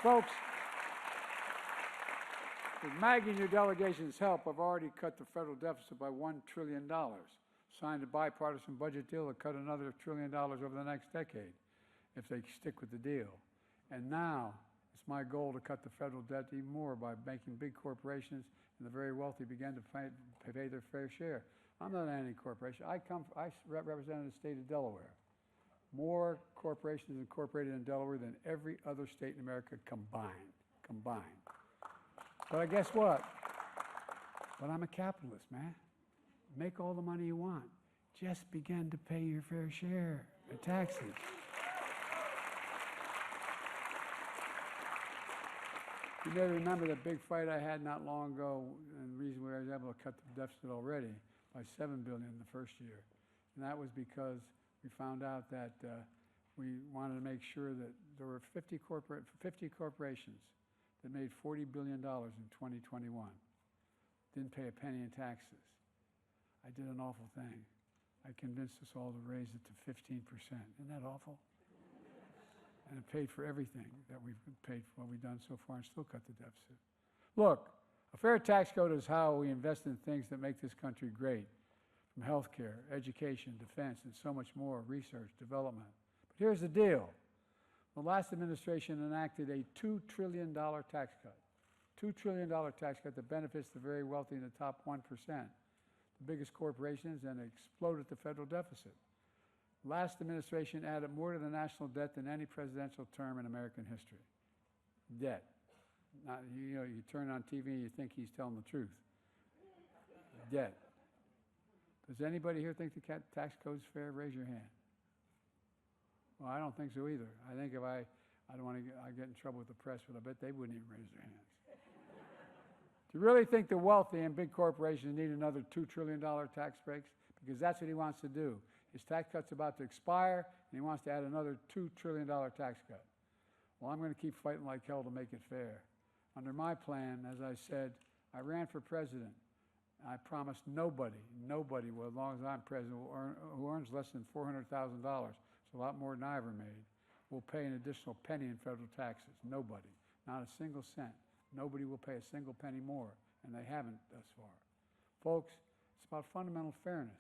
Folks, with Maggie and your delegation's help, I've already cut the federal deficit by $1 trillion. Signed a bipartisan budget deal to cut another $1 trillion over the next decade, if they stick with the deal. And now, it's my goal to cut the federal debt even more by making big corporations and the very wealthy begin to pay their fair share. I'm not anti-corporation. I represent the state of Delaware. More corporations incorporated in Delaware than every other state in America combined. But guess what? But I'm a capitalist, man. Make all the money you want. Just begin to pay your fair share of taxes. You may remember the big fight I had not long ago, and the reason we were able to cut the deficit already by $7 billion in the first year. And that was because we found out that we wanted to make sure that there were 50 corporations that made $40 billion in 2021. Didn't pay a penny in taxes. I did an awful thing. I convinced us all to raise it to 15%. Isn't that awful? And it paid for everything that we've paid for what we've done so far and still cut the deficit. Look, a fair tax code is how we invest in things that make this country great, from healthcare, education, defense, and so much more, research, development. But here's the deal. The last administration enacted a $2 trillion tax cut. $2 trillion tax cut that benefits the very wealthy in the top 1%, the biggest corporations, and exploded the federal deficit. Last administration added more to the national debt than any presidential term in American history. Debt. Not, you turn on TV and you think he's telling the truth. Debt. Does anybody here think the tax code is fair? Raise your hand. Well, I don't think so either. I think if I don't want to get in trouble with the press, but I bet they wouldn't even raise their hands. Do you really think the wealthy and big corporations need another $2 trillion tax breaks? Because that's what he wants to do. His tax cut's about to expire, and he wants to add another $2 trillion tax cut. Well, I'm going to keep fighting like hell to make it fair. Under my plan, as I said, I ran for president. I promised nobody will, as long as I'm president, who earns less than $400,000, it's a lot more than I ever made, will pay an additional penny in federal taxes. Nobody. Not a single cent. Nobody will pay a single penny more, and they haven't thus far. Folks, it's about fundamental fairness.